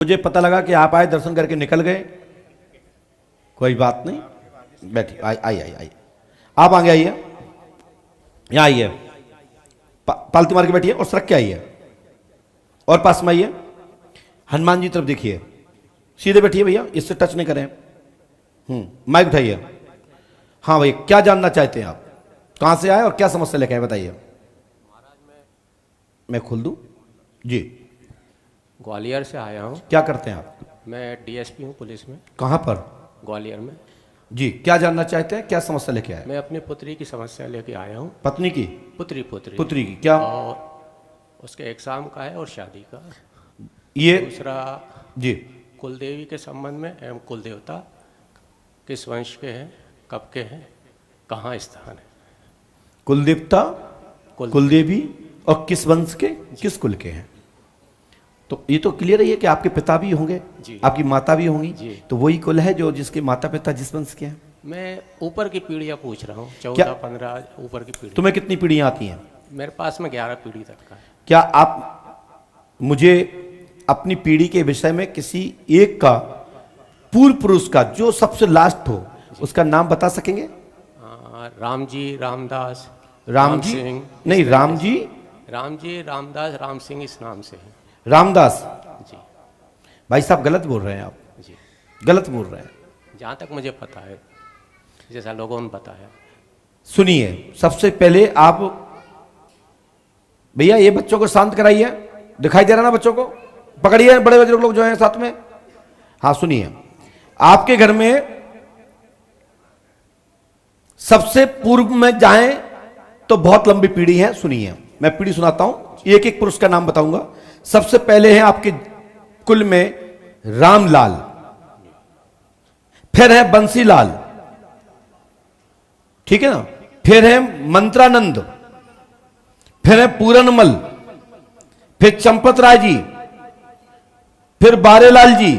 मुझे पता लगा कि आप आए, दर्शन करके निकल गए, कोई बात नहीं, बैठिए। आइए आप आगे आइए, यहाँ आइए, पालती मार के बैठिए और सरक के आइए और पास में आइए, हनुमान जी तरफ देखिए, सीधे बैठिए भैया, इससे टच नहीं करें। माइक उठाइए। हाँ भैया, क्या जानना चाहते हैं आप, कहाँ से आए और क्या समस्या लेके आए बताइए। मैं खोल दूँ जी। ग्वालियर से आया हूँ। क्या करते हैं आप? मैं डीएसपी हूँ पुलिस में। कहाँ पर? ग्वालियर में जी। क्या जानना चाहते हैं, क्या समस्या लेके आए? मैं अपनी पुत्री की समस्या लेके आया हूँ। पत्नी की? पुत्री की क्या? और उसके एग्जाम का है और शादी का। ये दूसरा जी, कुलदेवी के संबंध में एवं कुल देवता किस वंश के हैं, कब के हैं, कहाँ स्थान है। कुल देवता, कुलदेवी और किस वंश के, किस कुल के हैं। तो ये तो क्लियर है कि आपके पिता भी होंगे, आपकी माता भी होंगी, तो वही कुल है जो जिसके माता पिता जिस वंश के हैं। मैं ऊपर की पीढ़ियाँ पूछ रहा हूँ, 14-15 ऊपर की पीढ़ी। तुम्हें कितनी पीढ़ियाँ आती हैं? मेरे पास में 11 पीढ़ी तक का है। क्या आप मुझे अपनी पीढ़ी के विषय में किसी एक का, पूर्व पुरुष का जो सबसे लास्ट हो, उसका नाम बता सकेंगे? राम जी, रामदास, राम जी सिंह नहीं, राम जी, रामदास, राम सिंह इस नाम से है। रामदास जी भाई साहब गलत बोल रहे हैं आप जी, गलत बोल रहे हैं। जहाँ तक मुझे पता है, जैसा लोगों ने बताया। सुनिए, सबसे पहले आप भैया ये बच्चों को शांत कराइए, दिखाई दे रहा ना बच्चों को, पकड़िए बड़े बुजुर्ग लोग जो हैं साथ में। हाँ सुनिए, आपके घर में सबसे पूर्व में जाएं तो बहुत लंबी पीढ़ी है। सुनिए, मैं पीढ़ी सुनाता हूं, एक एक पुरुष का नाम बताऊंगा। सबसे पहले हैं आपके कुल में रामलाल, फिर है बंसीलाल, ठीक है ना, फिर है मंत्रानंद, फिर है पूरनमल, फिर चंपत राय जी, फिर बारेलाल जी,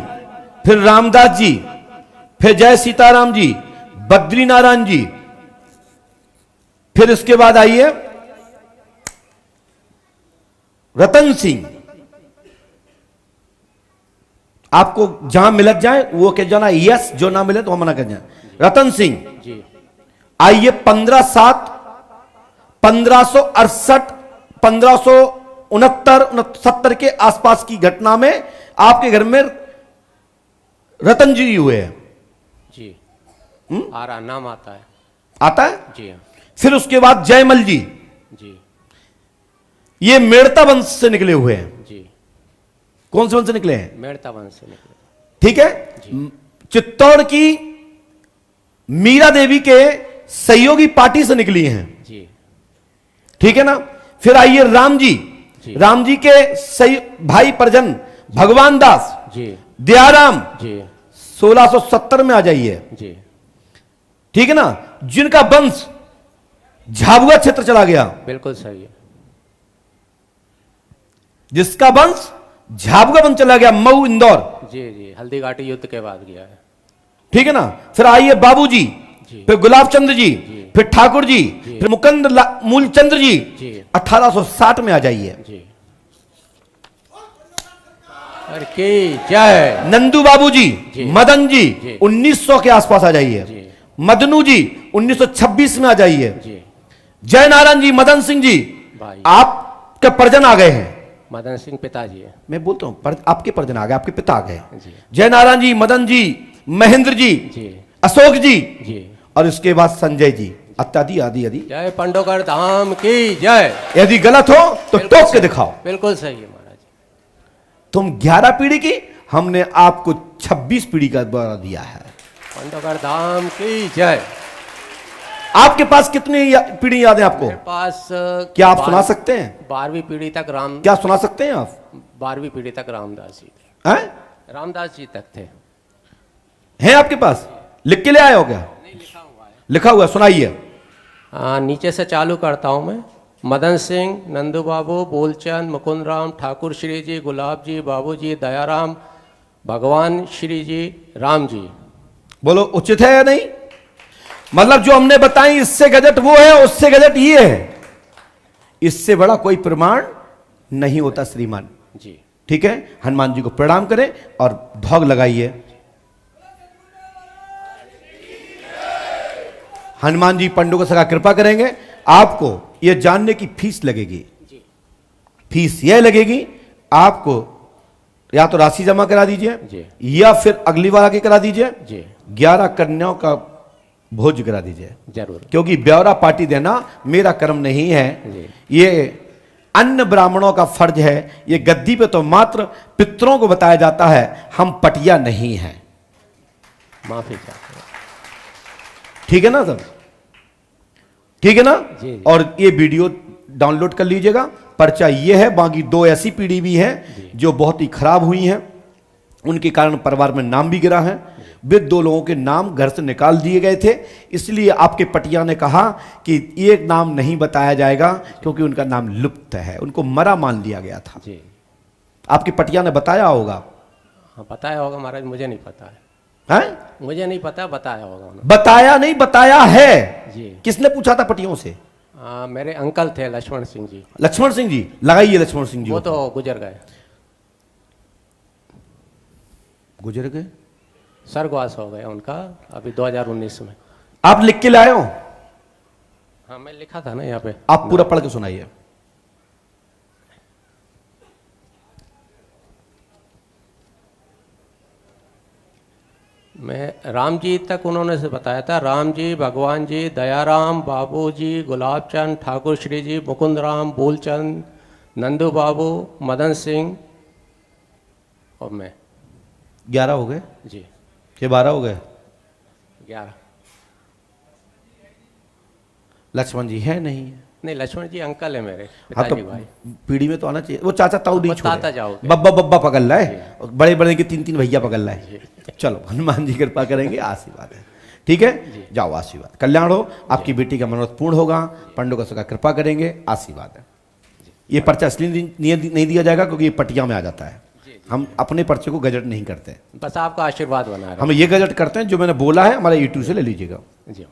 फिर रामदास जी, फिर जय सीताराम जी, बद्री नारायण जी, फिर इसके बाद आइए रतन सिंह। आपको जहां मिलत जाए वो कह जाना यस, जो ना मिले तो हम मना कर जाए। रतन सिंह जी। आइए 15/7 1568 1569 के आसपास की घटना में आपके घर में रतन जी हुए हैं। जी आ रहा नाम आता है, आता है जी हाँ। फिर उसके बाद जयमल जी, जी ये मेड़ता वंश से निकले हुए हैं। जी। कौन से वंश से निकले हैं? मेड़ता वंश से निकले। ठीक है। चित्तौड़ की मीरा देवी के सहयोगी पार्टी से निकली हैं। जी ठीक है ना। फिर आइए राम जी, राम जी के भाई परिजन भगवान दास जी, दयाराम जी 1670 में आ जाइए। जी। ठीक है ना, जिनका वंश झाबुआ क्षेत्र चला गया। बिल्कुल सही है। जिसका वंश झाबुआ वंश चला गया, मऊ इंदौर। जी जी, हल्दी घाटी युद्ध के बाद गया है। ठीक है ना। फिर आइए बाबूजी, फिर गुलाब चंद्र जी, फिर ठाकुर जी, फिर मुकुंद मूलचंद्र जी 1860 में आ जाइए। जी की जय। नंदू बाबू जी, मदन जी 1900 के आसपास आ जाइए। मदनू जी 1926 में आ जाइए। जय नारायण जी, मदन सिंह जी, आपके परिजन आ गए हैं। मदन सिंह पिताजी है, मैं बोलता हूं आपके परिजन आ गए, आपके पिता आ गए। जय नारायण जी, मदन जी, महेंद्र जी, अशोक जी, और इसके बाद संजय जी, इत्यादि आदि आदि। जय पंडोकर धाम की जय। यदि गलत हो तो टोक के दिखाओ। बिल्कुल सही है महाराज। तुम 11 पीढ़ी की, हमने आपको 26 पीढ़ी का द्वारा दिया है। पंडोकर धाम की जय। आपके पास कितनी पीढ़ी याद है आपको? मेरे पास क्या आप सुना सकते हैं? 12वीं पीढ़ी तक क्या सुना सकते हैं आप? 12वीं पीढ़ी तक रामदास जी थे। हैं? रामदास जी तक थे। हैं आपके पास? लिख के ले आए हो क्या? नहीं, लिखा हुआ है। लिखा हुआ, सुनाइए। नीचे से चालू करता हूं मैं। मदन सिंह, नंदू बाबू, बोलचंद, मुकुंद राम, ठाकुर श्री जी, गुलाब जी, बाबू जी, दयाराम, भगवान श्री जी, राम जी। बोलो उचित है या नहीं? मतलब जो हमने बताई इससे गजट वो है, उससे गजट ये है, इससे बड़ा कोई प्रमाण नहीं होता श्रीमान जी। ठीक है, हनुमान जी को प्रणाम करें और भोग लगाइए। हनुमान जी पंडों को सदा कृपा करेंगे। आपको यह जानने की फीस लगेगी, फीस यह लगेगी आपको, या तो राशि जमा करा दीजिए या फिर अगली बार आके करा दीजिए। 11 कन्याओं का भोज करा दीजिए जरूर, क्योंकि ब्यौरा पार्टी देना मेरा कर्म नहीं है, ये अन्य ब्राह्मणों का फर्ज है। ये गद्दी पे तो मात्र पितरों को बताया जाता है, हम पटिया नहीं हैं। माफी चाहते हैं। ठीक है ना सर, ठीक है ना। जी। और ये वीडियो डाउनलोड कर लीजिएगा। पर्चा ये है, बाकी 2 ऐसी पीढ़ी भी है जो बहुत ही खराब हुई हैं, उनके कारण परिवार में नाम भी गिरा है। वे 2 लोगों के नाम घर से निकाल दिए गए थे, इसलिए आपके पटिया ने कहा कि ये नाम नहीं बताया जाएगा क्योंकि उनका नाम लुप्त है, उनको मरा मान लिया गया था। जी, आपके पटिया ने बताया होगा। हाँ बताया होगा महाराज, मुझे नहीं पता है। हैं? मुझे नहीं पता, बताया होगा उन्होंने। बताया नहीं, बताया है। जी। किसने पूछा था पटियों से? मेरे अंकल थे लक्ष्मण सिंह जी। लक्ष्मण सिंह जी, लगाइए लक्ष्मण सिंह जी। वो तो गुजर गए, गुजर गए, स्वर्गवास हो गया उनका अभी 2019 में। आप लिख के लाए हो? हाँ मैं लिखा था ना यहाँ पे। आप पूरा पढ़ के सुनाइए। मैं राम जी तक उन्होंने से बताया था। राम जी, भगवान जी, दयाराम, बाबू जी, गुलाब चंद, ठाकुर श्री जी, मुकुंद राम, बोलचंद, नंदू बाबू, मदन सिंह और मैं। 11 हो गए जी, कि 12 हो गए? 11। लक्ष्मण जी है नहीं है? नहीं, लक्ष्मण जी अंकल है मेरे हाँ तो पिताजी भाई। पीढ़ी में तो आना चाहिए। वो चाचा ताऊ नहीं बताता छोड़े, जाओगे। बब्बा बब्बा पकड़ लाए, बड़े बड़े के 3 भैया पकड़ लाए। चलो हनुमान जी कृपा करेंगे, आशीर्वाद है। ठीक है, जाओ आशीर्वाद, कल्याण हो, आपकी बेटी का मनोरथ पूर्ण होगा, पंडों का सका कृपा करेंगे, आशीर्वाद है। ये पर्चा इसलिए नहीं दिया जाएगा क्योंकि ये पटिया में आ जाता है। हम अपने पर्चे को गजट नहीं करते, बस आपका आशीर्वाद बना रहे। हम ये गजट करते हैं जो मैंने बोला है, हमारा यूट्यूब से ले लीजिएगा। जी।